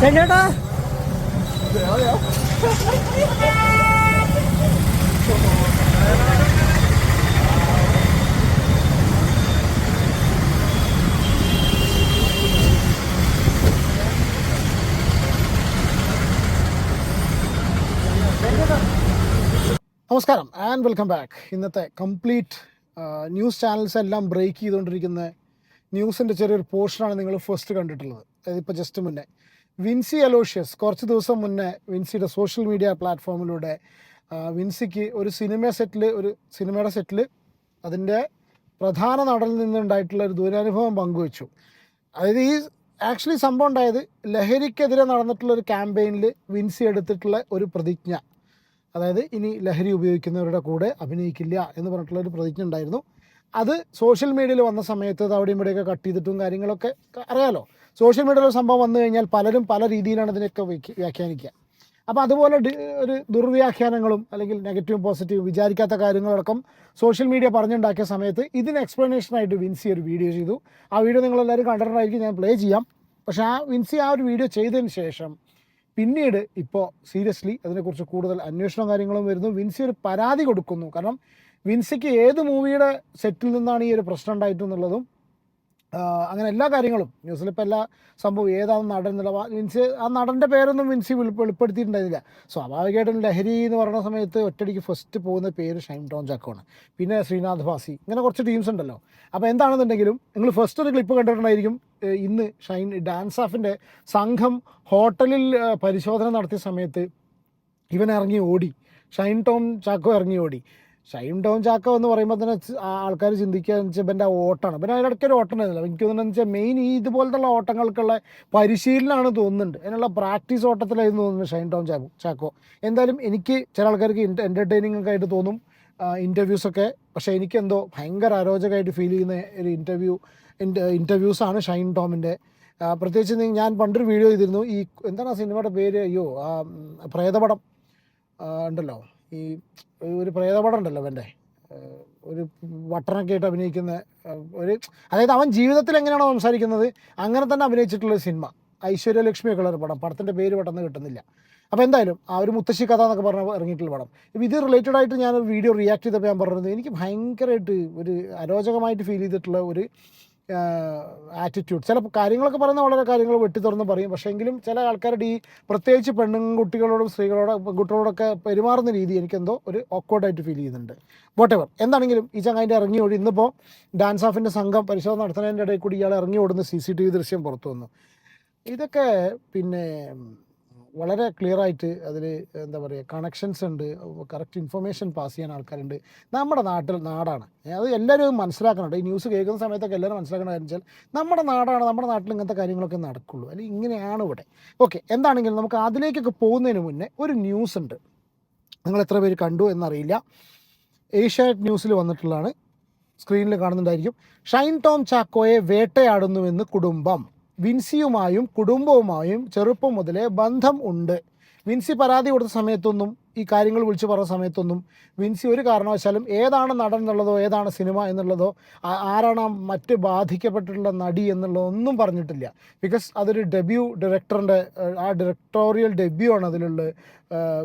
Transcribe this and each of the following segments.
ചേട്ടാ നമസ്കാരം and welcome back. ഇന്നത്തെ കംപ്ലീറ്റ് ന്യൂസ് ചാനൽസ് എല്ലാം ബ്രേക്ക് ചെയ്തുകൊണ്ടിരിക്കുന്ന ന്യൂസിൻ്റെ ചെറിയൊരു പോർഷനാണ് നിങ്ങൾ ഫസ്റ്റ് കണ്ടിട്ടുള്ളത്. അതായത് ഇപ്പോൾ ജസ്റ്റ് മുന്നേ വിൻസി അലോഷ്യസ് കുറച്ച് ദിവസം മുന്നേ വിൻസിയുടെ സോഷ്യൽ മീഡിയ പ്ലാറ്റ്ഫോമിലൂടെ വിൻസിക്ക് ഒരു സിനിമയുടെ സെറ്റിൽ അതിൻ്റെ പ്രധാന നടനിൽ നിന്നുണ്ടായിട്ടുള്ള ഒരു ദുരനുഭവം പങ്കുവച്ചു. അതായത് ഈ ആക്ച്വലി സംഭവം ഉണ്ടായത് ലഹരിക്കെതിരെ നടന്നിട്ടുള്ള ഒരു ക്യാമ്പയിനിൽ വിൻസി എടുത്തിട്ടുള്ള ഒരു പ്രതിജ്ഞ, അതായത് ഇനി ലഹരി ഉപയോഗിക്കുന്നവരുടെ കൂടെ അഭിനയിക്കില്ല എന്ന് പറഞ്ഞിട്ടുള്ളൊരു പ്രതിജ്ഞ ഉണ്ടായിരുന്നു. അത് സോഷ്യൽ മീഡിയയിൽ വന്ന സമയത്ത് അത് അവിടെയും ഇവിടെയൊക്കെ കട്ട് ചെയ്തിട്ടും കാര്യങ്ങളൊക്കെ അറിയാലോ. സോഷ്യൽ മീഡിയയിലെ സംഭവം വന്നു കഴിഞ്ഞാൽ പലരും പല രീതിയിലാണ് ഇതിനൊക്കെ വ്യാഖ്യാനിക്കുക. അപ്പോൾ അതുപോലെ ഒരു ദുർവ്യാഖ്യാനങ്ങളും അല്ലെങ്കിൽ നെഗറ്റീവും പോസിറ്റീവും വിചാരിക്കാത്ത കാര്യങ്ങളടക്കം സോഷ്യൽ മീഡിയ പറഞ്ഞുണ്ടാക്കിയ സമയത്ത് ഇതിന് എക്സ്പ്ലനേഷനായിട്ട് വിൻസി ഒരു വീഡിയോ ചെയ്തു. ആ വീഡിയോ നിങ്ങളെല്ലാവരും കണ്ടിട്ടുണ്ടായിരിക്കും, ഞാൻ പ്ലേ ചെയ്യാം. പക്ഷേ വിൻസി ആ ഒരു വീഡിയോ ചെയ്തതിന് ശേഷം പിന്നീട് ഇപ്പോൾ സീരിയസ്ലി അതിനെക്കുറിച്ച് കൂടുതൽ അന്വേഷണവും കാര്യങ്ങളും വരുന്നു. വിൻസി ഒരു പരാതി കൊടുക്കുന്നു. കാരണം വിൻസിക്ക് ഏത് മൂവിയുടെ സെറ്റിൽ നിന്നാണ് ഈ ഒരു പ്രശ്നം ഉണ്ടായിട്ടുള്ളതും അങ്ങനെ എല്ലാ കാര്യങ്ങളും ന്യൂസിലിപ്പോൾ എല്ലാ സംഭവം ഏതാണ് നടൻ എന്നുള്ള വിൻസി ആ നടൻ്റെ പേരൊന്നും വിൻസി വെളിപ്പെടുത്തിയിട്ടുണ്ടായിരുന്നില്ല. സ്വാഭാവികമായിട്ടും ലഹരി എന്ന് പറയുന്ന സമയത്ത് ഒറ്റയടിക്ക് ഫസ്റ്റ് പോകുന്ന പേര് ഷൈൻ ടോം ചാക്കോ ആണ്. പിന്നെ ശ്രീനാഥ് ഭാസി, ഇങ്ങനെ കുറച്ച് ടീംസ് ഉണ്ടല്ലോ. അപ്പോൾ എന്താണെന്നുണ്ടെങ്കിലും നിങ്ങൾ ഫസ്റ്റ് ഒരു ക്ലിപ്പ് കണ്ടിട്ടുണ്ടായിരിക്കും. ഇന്ന് ഡാൻസ് ഓഫിൻ്റെ സംഘം ഹോട്ടലിൽ പരിശോധന നടത്തിയ സമയത്ത് ഇവൻ ഇറങ്ങി ഓടി, ഷൈൻ ടോം ചാക്കോ ഇറങ്ങി ഓടി. ഷൈൻ ടോം ചാക്കോ എന്ന് പറയുമ്പോൾ തന്നെ ആൾക്കാർ ചിന്തിക്കുക എന്ന് വെച്ചാൽ ഇവൻ്റെ ആ ഓട്ടമാണ്. പിന്നെ അതിനിടയ്ക്ക് ഒരു ഓട്ടം ഉണ്ടായിരുന്നില്ല. എനിക്ക് തോന്നുന്നത് വെച്ചാൽ മെയിൻ ഈ ഇതുപോലത്തുള്ള ഓട്ടങ്ങൾക്കുള്ള പരിശീലനമാണ് തോന്നുന്നുണ്ട്. അതിനുള്ള പ്രാക്ടീസ് ഓട്ടത്തിലായിരുന്നു തോന്നുന്നു ഷൈൻ ടോം ചാക്കോ. എന്തായാലും എനിക്ക് ചില ആൾക്കാർക്ക് എൻ്റർടൈനിങ് ഒക്കെ ആയിട്ട് തോന്നും ഇൻ്റർവ്യൂസൊക്കെ. പക്ഷേ എനിക്കെന്തോ ഭയങ്കര അരോചകമായിട്ട് ഫീൽ ചെയ്യുന്ന ഒരു ഇൻ്റർവ്യൂസാണ് ഷൈൻ ടോമിൻ്റെ. പ്രത്യേകിച്ച് ഞാൻ പണ്ടൊരു വീഡിയോ ചെയ്തിരുന്നു. ഈ എന്താണ് ആ സിനിമയുടെ പേര്, പ്രേതപടം ഉണ്ടല്ലോ, ഈ ഒരു പ്രേതപടം ഉണ്ടല്ലോ അവൻ്റെ, ഒരു വട്ടനൊക്കെ ആയിട്ട് അഭിനയിക്കുന്ന അതായത് അവൻ ജീവിതത്തിൽ എങ്ങനെയാണോ സംസാരിക്കുന്നത് അങ്ങനെ തന്നെ അഭിനയിച്ചിട്ടുള്ളൊരു സിനിമ, ഐശ്വര്യലക്ഷ്മിയൊക്കെ ഉള്ളൊരു പടത്തിൻ്റെ പേര് പെട്ടെന്ന് കിട്ടുന്നില്ല. അപ്പോൾ എന്തായാലും ആ ഒരു മുത്തശ്ശി കഥ എന്നൊക്കെ പറഞ്ഞ് ഇറങ്ങിയിട്ടുള്ള പടം. ഇപ്പോൾ ഇത് റിലേറ്റഡ് ആയിട്ട് ഞാനൊരു വീഡിയോ റിയാക്ട് ചെയ്തപ്പോൾ ഞാൻ പറഞ്ഞത് എനിക്ക് ഭയങ്കരമായിട്ട് ഒരു അരോചകമായിട്ട് ഫീൽ ചെയ്തിട്ടുള്ള ഒരു ആറ്റിറ്റ്യൂഡ്. ചില കാര്യങ്ങളൊക്കെ പറയുന്ന വളരെ കാര്യങ്ങൾ വെട്ടി തുറന്ന് പറയും. പക്ഷേ എങ്കിലും ചില ആൾക്കാരുടെ ഈ പ്രത്യേകിച്ച് പെൺകുട്ടികളോടും പെൺകുട്ടികളോടൊക്കെ പെരുമാറുന്ന രീതി എനിക്കെന്തോ ഒരു ഓക്വേർഡായിട്ട് ഫീൽ ചെയ്യുന്നുണ്ട്. വോട്ടെവർ എന്താണെങ്കിലും ഈ ചങ്ങായിൻ്റെ ഇറങ്ങി ഓടി. ഇന്നിപ്പോൾ ഡാൻസ് ഓഫിൻ്റെ സംഘം പരിശോധന നടത്തുന്നതിൻ്റെ ഇടയിൽ കൂടി ഇയാൾ ഇറങ്ങി ഓടുന്ന CCTV ദൃശ്യം പുറത്തു വന്നു. ഇതൊക്കെ പിന്നെ വളരെ ക്ലിയറായിട്ട് അതിൽ എന്താ പറയുക, കണക്ഷൻസ് ഉണ്ട്, കറക്റ്റ് ഇൻഫർമേഷൻ പാസ് ചെയ്യാൻ ആൾക്കാരുണ്ട്. നമ്മുടെ നാടാണ് അത് എല്ലാവരും മനസ്സിലാക്കുന്നുണ്ട്. ഈ ന്യൂസ് കേൾക്കുന്ന സമയത്തൊക്കെ എല്ലാവരും മനസ്സിലാക്കുന്ന കാര്യം വെച്ചാൽ നമ്മുടെ നാടാണ്, നമ്മുടെ നാട്ടിൽ ഇങ്ങനത്തെ കാര്യങ്ങളൊക്കെ നടക്കുള്ളൂ, അല്ലെങ്കിൽ ഇങ്ങനെയാണ് ഇവിടെ. ഓക്കെ, എന്താണെങ്കിലും നമുക്ക് അതിലേക്കൊക്കെ പോകുന്നതിന് മുന്നേ ഒരു ന്യൂസ് ഉണ്ട്. നിങ്ങൾ എത്ര പേര് കണ്ടു എന്നറിയില്ല. ഏഷ്യാനെറ്റ് ന്യൂസിൽ വന്നിട്ടുള്ളതാണ്, സ്ക്രീനിൽ കാണുന്നുണ്ടായിരിക്കും. ഷൈൻ ടോം ചാക്കോയെ വേട്ടയാടുന്നുവെന്ന് കുടുംബം. വിൻസിയുമായും കുടുംബവുമായും ചെറുപ്പം മുതലേ ബന്ധം ഉണ്ട്. വിൻസി പരാതി കൊടുത്ത സമയത്തൊന്നും ഈ കാര്യങ്ങൾ വിളിച്ചു പറഞ്ഞ സമയത്തൊന്നും വിൻസി ഒരു കാരണവശാലും ഏതാണ് നടൻ എന്നുള്ളതോ ഏതാണ് സിനിമ എന്നുള്ളതോ ആരാണ് മറ്റ് ബാധിക്കപ്പെട്ടിട്ടുള്ള നടി എന്നുള്ളതോ ഒന്നും പറഞ്ഞിട്ടില്ല. ബിക്കോസ് അതൊരു ഡയറക്ടറിൻ്റെ ആ ഡയറക്ടോറിയൽ ഡെബ്യൂ ആണ് അതിലുള്ളത്.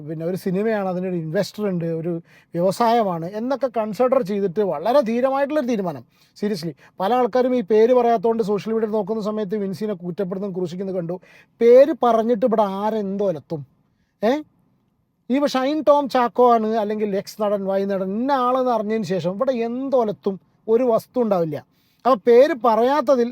പിന്നെ ഒരു സിനിമയാണ്, അതിനൊരു ഇൻവെസ്റ്റർ ഉണ്ട്, ഒരു വ്യവസായമാണ് എന്നൊക്കെ കൺസിഡർ ചെയ്തിട്ട് വളരെ ധീരമായിട്ടുള്ളൊരു തീരുമാനം. സീരിയസ്ലി പല ആൾക്കാരും ഈ പേര് പറയാത്തതുകൊണ്ട് സോഷ്യൽ മീഡിയയിൽ നോക്കുന്ന സമയത്ത് വിൻസിനെ കുറ്റപ്പെടുന്നതും ക്രൂശിക്കുന്നത് കണ്ടു. പേര് പറഞ്ഞിട്ട് ഇവിടെ ആരെന്തോ എത്തും. ഈ ഷൈൻ ടോം ചാക്കോ ആണ് അല്ലെങ്കിൽ എക്സ് നടൻ വൈ നടൻ ഇന്ന ആളെന്ന് അറിഞ്ഞതിന് ശേഷം ഇവിടെ എന്തോലത്തും ഒരു വസ്തു ഉണ്ടാവില്ല. അപ്പോൾ പേര് പറയാത്തതിൽ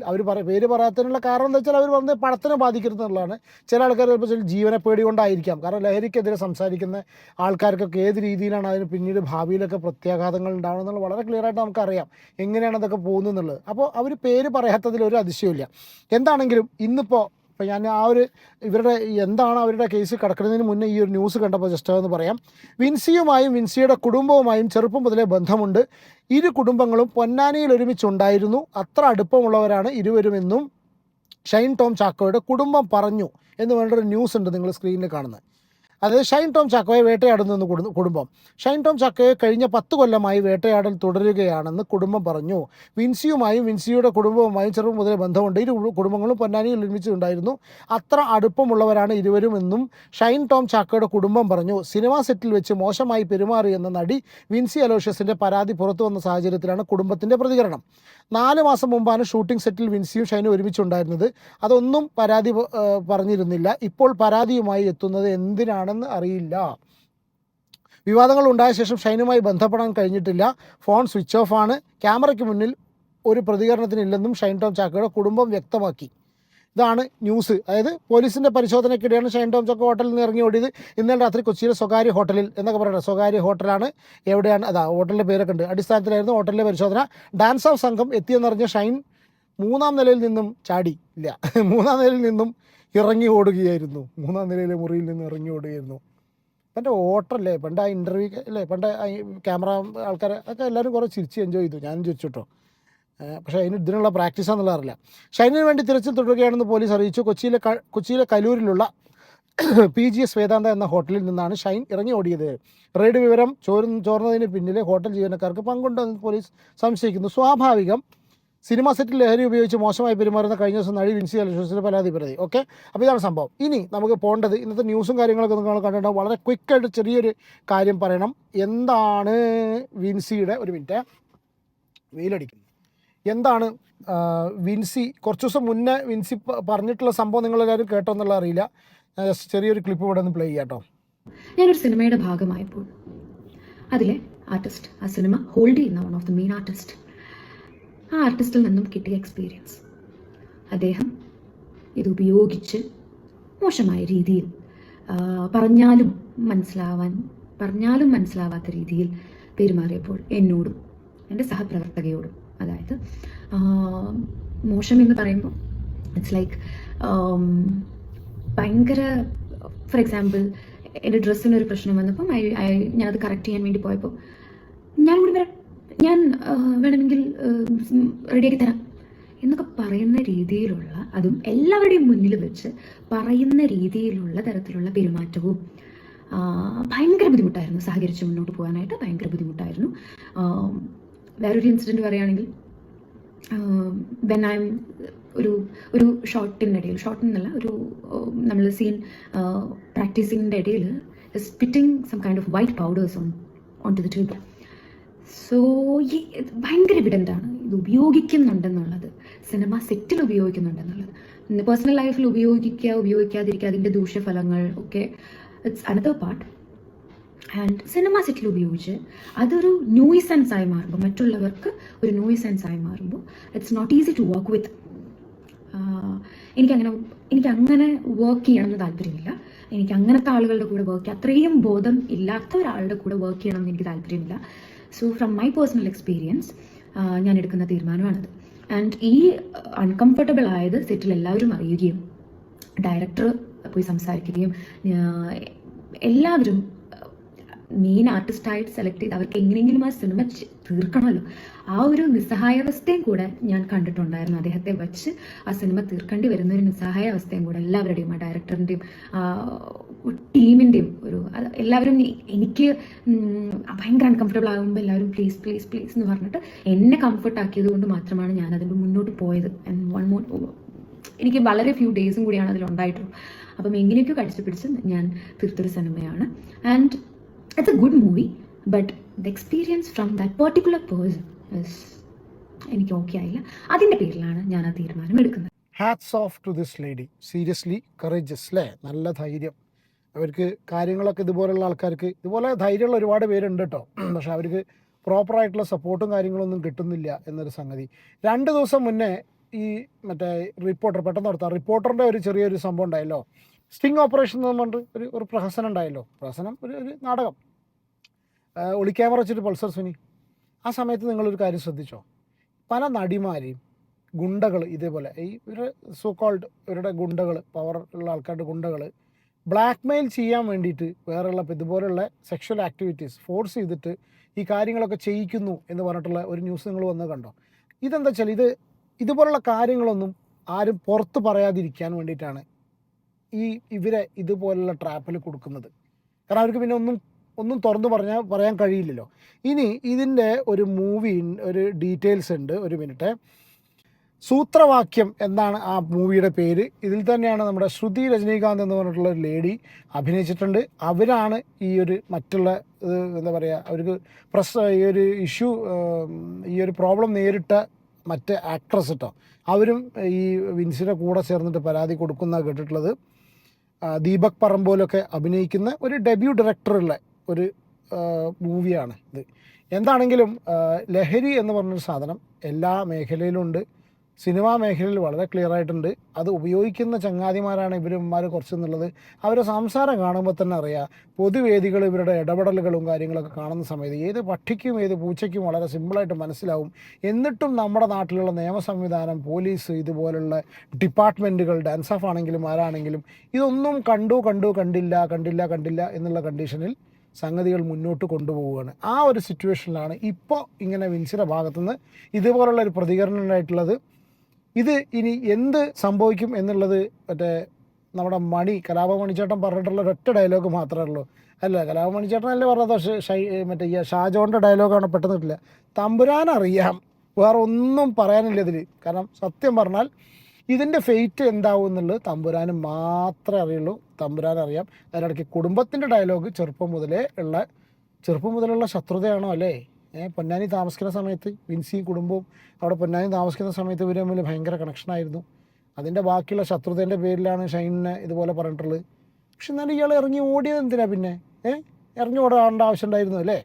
പേര് പറയാത്തതിനുള്ള കാരണം എന്താ വെച്ചാൽ അവർ പറഞ്ഞത് പണത്തിനെ ബാധിക്കരുതെന്നുള്ളതാണ്. ചില ആൾക്കാർ ചിലപ്പോൾ ജീവനെ പേടി കൊണ്ടായിരിക്കാം. കാരണം ലഹരിക്കെതിരെ സംസാരിക്കുന്ന ആൾക്കാർക്കൊക്കെ ഏത് രീതിയിലാണ് അതിന് പിന്നീട് ഭാവിയിലൊക്കെ പ്രത്യാഘാതങ്ങൾ ഉണ്ടാവണമെന്നുള്ളത് വളരെ ക്ലിയർ ആയിട്ട് നമുക്കറിയാം എങ്ങനെയാണ് അതൊക്കെ പോകുന്നതെന്നുള്ളത്. അപ്പോൾ അവർ പേര് പറയാത്തതിൽ ഒരു അതിശയമില്ല. എന്താണെങ്കിലും ഇന്നിപ്പോൾ ഞാൻ എന്താണ് അവരുടെ കേസ് കിടക്കുന്നതിന് മുന്നേ ഈ ഒരു ന്യൂസ് കണ്ടപ്പോൾ ജസ്റ്റ് എന്ന് പറയാം. വിൻസിയുമായും വിൻസിയുടെ കുടുംബവുമായും ചെറുപ്പം മുതലേ ബന്ധമുണ്ട്. ഇരു കുടുംബങ്ങളും പൊന്നാനിയിൽ ഒരുമിച്ചുണ്ടായിരുന്നു. അത്ര അടുപ്പമുള്ളവരാണ് ഇരുവരുമെന്നും ഷൈൻ ടോം ചാക്കോയുടെ കുടുംബം പറഞ്ഞു എന്ന് വേണ്ടൊരു ന്യൂസ് ഉണ്ട് നിങ്ങൾ സ്ക്രീനിൽ കാണുന്നത്. അതായത് ഷൈൻ ടോം ചാക്കോയെ വേട്ടയാടുന്നെന്ന് കുടുംബം. ഷൈൻ ടോം ചാക്കോയെ കഴിഞ്ഞ 10 കൊല്ലമായി വേട്ടയാടൽ തുടരുകയാണെന്ന് കുടുംബം പറഞ്ഞു. വിൻസിയുമായും വിൻസിയുടെ കുടുംബവുമായും ചെറുപ്പം മുതലേ ബന്ധമുണ്ട്. ഇരു കുടുംബങ്ങളും പൊന്നാനിയിൽ ഒരുമിച്ചുണ്ടായിരുന്നു. അത്ര അടുപ്പമുള്ളവരാണ് ഇരുവരുമെന്നും ഷൈൻ ടോം ചാക്കോയുടെ കുടുംബം പറഞ്ഞു. സിനിമാ സെറ്റിൽ വെച്ച് മോശമായി പെരുമാറിയെന്ന നടി വിൻസി അലോഷ്യസിൻ്റെ പരാതി പുറത്തു വന്ന സാഹചര്യത്തിലാണ് കുടുംബത്തിൻ്റെ പ്രതികരണം. 4 മാസം മുമ്പാണ് ഷൂട്ടിംഗ് സെറ്റിൽ വിൻസിയും ഷൈനും ഒരുമിച്ചുണ്ടായിരുന്നത്. അതൊന്നും പരാതി പറഞ്ഞിരുന്നില്ല. ഇപ്പോൾ പരാതിയുമായി എത്തുന്നത് എന്തിനാണെന്ന് അറിയില്ല. വിവാദങ്ങൾ ഉണ്ടായ ശേഷം ഷൈനുമായി ബന്ധപ്പെടാൻ കഴിഞ്ഞിട്ടില്ല. ഫോൺ സ്വിച്ച് ഓഫ് ആണ്. ക്യാമറയ്ക്ക് മുന്നിൽ ഒരു പ്രതികരണത്തിനില്ലെന്നും ഷൈൻ ടോം ചാക്കോയുടെ കുടുംബം വ്യക്തമാക്കി. ഇതാണ് ന്യൂസ്. അതായത് പോലീസിൻ്റെ പരിശോധനയ്ക്കിടെയാണ് ഷൈൻ ടോം ചാക്കോ ഹോട്ടലിൽ നിന്ന് ഇറങ്ങി ഓടിയത്. ഇന്നലെ രാത്രി കൊച്ചിയിലെ സ്വകാര്യ ഹോട്ടലിൽ എന്നൊക്കെ പറയുന്നത്, സ്വകാര്യ ഹോട്ടലാണ്. എവിടെയാണ്? ഹോട്ടലിൻ്റെ പേരൊക്കെ ഉണ്ട്. അടിസ്ഥാനത്തിലായിരുന്നു ഹോട്ടലിലെ പരിശോധന. ഡാൻസ് ഓഫ് സംഘം എത്തിയെന്നറിഞ്ഞ ഷൈൻ 3-ാം നിലയിൽ നിന്നും ചാടി ഇല്ല 3-ാം നിലയിൽ നിന്നും ഇറങ്ങി ഓടുകയായിരുന്നു. 3-ാം നിലയിലെ മുറിയിൽ നിന്ന് ഇറങ്ങി ഓടുകയായിരുന്നു. പണ്ട് ഓട്ടല്ലേ, പണ്ട് ആ ഇൻ്റർവ്യൂ അല്ലേ, പണ്ട് ക്യാമറ ആൾക്കാർ ഒക്കെ എല്ലാവരും കുറേ ചിരിച്ച് എൻജോയ് ചെയ്തു. ഞാനും ചിരിച്ചു കേട്ടോ. പക്ഷേ ഇതിനുള്ള പ്രാക്ടീസാണെന്നുള്ള അറിയില്ല. ഷൈനിന് വേണ്ടി തിരച്ചിൽ തുടരുകയാണെന്ന് പോലീസ് അറിയിച്ചു. കൊച്ചിയിലെ കലൂരിലുള്ള PGS വേദാന്ത എന്ന ഹോട്ടലിൽ നിന്നാണ് ഷൈൻ ഇറങ്ങി ഓടിയത്. റെയ്ഡ് വിവരം ചോർന്നതിന് പിന്നിലെ ഹോട്ടൽ ജീവനക്കാർക്ക് പങ്കുണ്ടെന്ന് പോലീസ് സംശയിക്കുന്നു. സ്വാഭാവികം. സിനിമ സെറ്റിൽ ലഹരി ഉപയോഗിച്ച് മോശമായി പെരുമാറുന്ന കഴിഞ്ഞ ദിവസം നടി വിൻസി അലോഷ്യസിൻ്റെ പരാതി. ഓക്കെ, അപ്പോൾ ഇതാണ് സംഭവം. ഇനി നമുക്ക് പോകേണ്ടത് ഇന്നത്തെ ന്യൂസും കാര്യങ്ങളൊക്കെ നിങ്ങൾ കണ്ടിട്ടുണ്ടാവും. വളരെ ക്വിക്കായിട്ട് ചെറിയൊരു കാര്യം പറയണം. എന്താണ് വിൻസിയുടെ, ഒരു മിനിറ്റ്, വെയിലടിക്കുന്നു. എന്താണ് വിൻസി കുറച്ച് ദിവസം മുന്നേ വിൻസി പറഞ്ഞിട്ടുള്ള സംഭവം നിങ്ങളെല്ലാവരും കേട്ടോ എന്നുള്ള അറിയില്ല. ചെറിയൊരു ക്ലിപ്പ് ഇവിടെ ഒന്ന് പ്ലേ ചെയ്യാം കേട്ടോ. ഞാനൊരു സിനിമയുടെ ഭാഗമായപ്പോൾ അതിലെ ആർട്ടിസ്റ്റ്, ആ സിനിമ ഹോൾഡ് ചെയ്യുന്ന one of the main artist, ആ ആർട്ടിസ്റ്റിൽ നിന്നും കിട്ടിയ എക്സ്പീരിയൻസ്, അദ്ദേഹം ഇത് ഉപയോഗിച്ച് മോശമായ രീതിയിൽ പറഞ്ഞാലും മനസ്സിലാവാത്ത രീതിയിൽ പെരുമാറിയപ്പോൾ എന്നോടും എൻ്റെ സഹപ്രവർത്തകയോടും, അതായത് മോശം എന്ന് പറയുമ്പോൾ ഇറ്റ്സ് ലൈക്ക് ഭയങ്കര, ഫോർ എക്സാമ്പിൾ എൻ്റെ ഡ്രസ്സിനൊരു പ്രശ്നം വന്നപ്പം ഞാനത് കറക്റ്റ് ചെയ്യാൻ വേണ്ടി പോയപ്പോൾ ഞാൻ കൂടി വരാം, ഞാൻ വേണമെങ്കിൽ റെഡിയാക്കി തരാം എന്നൊക്കെ പറയുന്ന രീതിയിലുള്ള, അതും എല്ലാവരുടെയും മുന്നിൽ വെച്ച് പറയുന്ന രീതിയിലുള്ള തരത്തിലുള്ള പെരുമാറ്റവും ഭയങ്കര ബുദ്ധിമുട്ടായിരുന്നു. സഹകരിച്ച് മുന്നോട്ട് പോകാനായിട്ട് ഭയങ്കര ബുദ്ധിമുട്ടായിരുന്നു. വേറൊരു ഇൻസിഡൻറ്റ് പറയുകയാണെങ്കിൽ, വെൻ ഐ എം ഒരു ഷോട്ടിനല്ല, ഒരു നമ്മൾ സീൻ പ്രാക്ടീസിങ്ങിൻ്റെ ഇടയിൽ spitting some kind of white powders onto the table. So ഭയങ്കര എവിഡൻ്റാണ് ഇത് ഉപയോഗിക്കുന്നുണ്ടെന്നുള്ളത്, സിനിമ സെറ്റിൽ ഉപയോഗിക്കുന്നുണ്ടെന്നുള്ളത്. പേഴ്സണൽ ലൈഫിൽ ഉപയോഗിക്കാതിരിക്കുക, അതിൻ്റെ ദൂഷ്യഫലങ്ങൾ ഒക്കെ it's another part. And cinema സെറ്റിൽ ഉപയോഗിച്ച് അതൊരു ന്യൂയിസൻസ് ആയി മാറുമ്പോൾ, മറ്റുള്ളവർക്ക് ഒരു ന്യൂയിസൻസ് ആയി മാറുമ്പോൾ it's not easy to work with. എനിക്കങ്ങനെ വർക്ക് ചെയ്യണമെന്ന് താല്പര്യമില്ല. എനിക്ക് അങ്ങനത്തെ ആളുകളുടെ കൂടെ അത്രയും ബോധം ഇല്ലാത്ത ഒരാളുടെ കൂടെ വർക്ക് ചെയ്യണമെന്ന് എനിക്ക് താല്പര്യമില്ല. So from my personal experience ഞാൻ എടുക്കുന്ന തീരുമാനമാണത്. ആൻഡ് ഈ അൺകംഫർട്ടബിൾ ആയത് സെറ്റിൽ എല്ലാവരും അറിയുകയും ഡയറക്ടർ പോയി സംസാരിക്കുകയും എല്ലാവരും മെയിൻ ആർട്ടിസ്റ്റായിട്ട് സെലക്ട് ചെയ്ത് അവർക്ക് എങ്ങനെയെങ്കിലും ആ സിനിമ തീർക്കണമല്ലോ, ആ ഒരു നിസ്സഹായാവസ്ഥയും കൂടെ ഞാൻ കണ്ടിട്ടുണ്ടായിരുന്നു. അദ്ദേഹത്തെ വെച്ച് ആ സിനിമ തീർക്കേണ്ടി വരുന്ന ഒരു നിസ്സഹായാവസ്ഥയും കൂടെ എല്ലാവരുടെയും, ആ ഡയറക്ടറിൻ്റെയും ടീമിൻ്റെയും എല്ലാവരും എനിക്ക് ഭയങ്കര അൺകംഫർട്ടബിൾ ആകുമ്പോൾ എല്ലാവരും പ്ലീസ് പ്ലീസ് പ്ലീസ് എന്ന് പറഞ്ഞിട്ട് എന്നെ കംഫർട്ട് ആക്കിയത് കൊണ്ട് മാത്രമാണ് ഞാൻ അതിൻ്റെ മുന്നോട്ട് പോയത്. എനിക്ക് വളരെ ഫ്യൂ ഡേയ്സും കൂടിയാണ് അതിലുണ്ടായിട്ടുള്ളൂ. അപ്പം എങ്ങനെയൊക്കെ കടിച്ചു പിടിച്ച് ഞാൻ തീർത്തൊരു സിനിമയാണ്. And it's a good movie, but the experience from that particular person is എനിക്ക് ഓക്കെ ആയില്ല. അതിൻ്റെ പേരിലാണ് ഞാൻ ആ തീരുമാനം എടുക്കുന്നത്. Hats of two this lady, seriously courageous അല്ലേ, നല്ല ധൈര്യം. അവർക്ക് കാര്യങ്ങളൊക്കെ ഇതുപോലുള്ള ആൾക്കാർക്ക്, ഇതുപോലെ ധൈര്യമുള്ള ഒരുപാട് പേരുണ്ട് കേട്ടോ, പക്ഷെ അവർക്ക് പ്രോപ്പറായിട്ടുള്ള സപ്പോർട്ടും കാര്യങ്ങളൊന്നും കിട്ടുന്നില്ല എന്നൊരു സംഗതി. 2 ദിവസം മുന്നേ ഈ മറ്റേ റിപ്പോർട്ടർ, പെട്ടെന്ന് നടത്താം, റിപ്പോർട്ടറിൻ്റെ ഒരു ചെറിയൊരു സംഭവം ഉണ്ടായല്ലോ, സ്റ്റിങ് ഓപ്പറേഷൻ എന്ന് പറഞ്ഞിട്ട് ഒരു പ്രഹസനം ഉണ്ടായല്ലോ. പ്രഹസനം, ഒരു നാടകം, ഒളിക്യാമറ വെച്ചിട്ട് പൾസർ സുനി. ആ സമയത്ത് നിങ്ങളൊരു കാര്യം ശ്രദ്ധിച്ചോ, പല നടിമാരെയും ഗുണ്ടകൾ ഇതേപോലെ ഇവരുടെ സോ കോൾഡ് ഇവരുടെ ഗുണ്ടകൾ, പവർ ഉള്ള ആൾക്കാരുടെ ഗുണ്ടകൾ ബ്ലാക്ക് മെയിൽ ചെയ്യാൻ വേണ്ടിയിട്ട് വേറെയുള്ള ഇതുപോലുള്ള സെക്ഷൽ ആക്ടിവിറ്റീസ് ഫോഴ്സ് ചെയ്തിട്ട് ഈ കാര്യങ്ങളൊക്കെ ചെയ്യിക്കുന്നു എന്ന് പറഞ്ഞിട്ടുള്ള ഒരു ന്യൂസ് നിങ്ങൾ വന്ന് കണ്ടോ? ഇതെന്താ വെച്ചാൽ ഇതുപോലുള്ള കാര്യങ്ങളൊന്നും ആരും പുറത്ത് പറയാതിരിക്കാൻ വേണ്ടിയിട്ടാണ് ഇവരെ ഇതുപോലുള്ള ട്രാപ്പിൽ കൊടുക്കുന്നത്. കാരണം അവർക്ക് പിന്നെ ഒന്നും തുറന്നു പറയാൻ കഴിയില്ലല്ലോ. ഇനി ഇതിൻ്റെ ഒരു ഒരു ഡീറ്റെയിൽസ് ഉണ്ട്. ഒരു മിനിറ്റ്. സൂത്രവാക്യം എന്നാണ് ആ മൂവിയുടെ പേര്. ഇതിൽ തന്നെയാണ് നമ്മുടെ ശ്രുതി രജനീകാന്ത് എന്ന് പറഞ്ഞിട്ടുള്ള ഒരു ലേഡി അഭിനയിച്ചിട്ടുണ്ട്. അവരാണ് ഈ ഒരു മറ്റുള്ള എന്താ പറയുക, അവർക്ക് ഈ ഒരു ഇഷ്യൂ, ഈ ഒരു പ്രോബ്ലം നേരിട്ട മറ്റ് ആക്ട്രസ് കേട്ടോ. അവരും ഈ വിൻസിയുടെ കൂടെ ചേർന്നിട്ട് പരാതി കൊടുക്കുന്ന കേട്ടിട്ടുള്ളത്. ദീപക് പറമ്പോലൊക്കെ അഭിനയിക്കുന്ന ഒരു ഡെബ്യൂ ഡയറക്ടറുള്ള ഒരു മൂവിയാണ് ഇത്. എന്താണെങ്കിലും ലഹരി എന്ന് പറഞ്ഞൊരു സാധനം എല്ലാ മേഖലയിലും ഉണ്ട്. സിനിമാ മേഖലയിൽ വളരെ ക്ലിയർ ആയിട്ടുണ്ട്. അത് ഉപയോഗിക്കുന്ന ചങ്ങാതിമാരാണ് ഇവന്മാർ കുറച്ചെന്നുള്ളത് അവരെ സംസാരം കാണുമ്പോൾ തന്നെ അറിയാം. പൊതുവേദികൾ ഇവരുടെ ഇടപെടലുകളും കാര്യങ്ങളൊക്കെ കാണുന്ന സമയത്ത് ഏത് പട്ടിക്കും ഏത് പൂച്ചയ്ക്കും വളരെ സിമ്പിളായിട്ട് മനസ്സിലാവും. എന്നിട്ടും നമ്മുടെ നാട്ടിലുള്ള നിയമ സംവിധാനം, പോലീസ്, ഇതുപോലുള്ള ഡിപ്പാർട്ട്മെൻറ്റുകൾ, ഡാൻസ് ഓഫ് ആണെങ്കിലും ആരാണെങ്കിലും ഇതൊന്നും കണ്ടില്ല എന്നുള്ള കണ്ടീഷനിൽ സംഗതികൾ മുന്നോട്ട് കൊണ്ടുപോവുകയാണ്. ആ ഒരു സിറ്റുവേഷനിലാണ് ഇപ്പോൾ ഇങ്ങനെ വിൻസിയുടെ ഭാഗത്തുനിന്ന് ഇതുപോലുള്ള ഒരു പ്രതികരണം ഉണ്ടായിട്ടുള്ളത്. ഇത് ഇനി എന്ത് സംഭവിക്കും എന്നുള്ളത് നമ്മുടെ കലാഭമണിച്ചേട്ടൻ പറഞ്ഞിട്ടുള്ള ഒരൊറ്റ ഡയലോഗ് മാത്രമേ ഉള്ളൂ. അല്ല, കലാഭമണിച്ചേട്ടനല്ലേ പറഞ്ഞത്, ഷാജോൻ്റെ ഡയലോഗാണ് പെട്ടെന്ന് കിട്ടില്ല. തമ്പുരാനറിയാം, വേറെ ഒന്നും പറയാനില്ല ഇതിൽ. കാരണം സത്യം പറഞ്ഞാൽ ഇതിൻ്റെ ഫെയ്റ്റ് എന്താവും എന്നുള്ളത് തമ്പുരാന് മാത്രമേ അറിയുള്ളൂ. തമ്പുരാനറിയാം. അതിനിടയ്ക്ക് കുടുംബത്തിൻ്റെ ഡയലോഗ് ചെറുപ്പം മുതലുള്ള ശത്രുതയാണോ അല്ലേ? പൊന്നാനി താമസിക്കുന്ന സമയത്ത് വിൻസിയും കുടുംബവും അവിടെ പൊന്നാനി താമസിക്കുന്ന സമയത്ത് ഇവർ തമ്മിൽ ഭയങ്കര കണക്ഷനായിരുന്നു. അതിൻ്റെ ബാക്കിയുള്ള ശത്രുതേൻ്റെ പേരിലാണ് ഷൈനിനെ ഇതുപോലെ പറഞ്ഞിട്ടുള്ളത്. പക്ഷെ എന്നാലും ഇയാൾ ഇറങ്ങി ഓടിയത് എന്തിനാ പിന്നെ? ഇറങ്ങി ഓടേണ്ട ആവശ്യം ഉണ്ടായിരുന്നു അല്ലേ?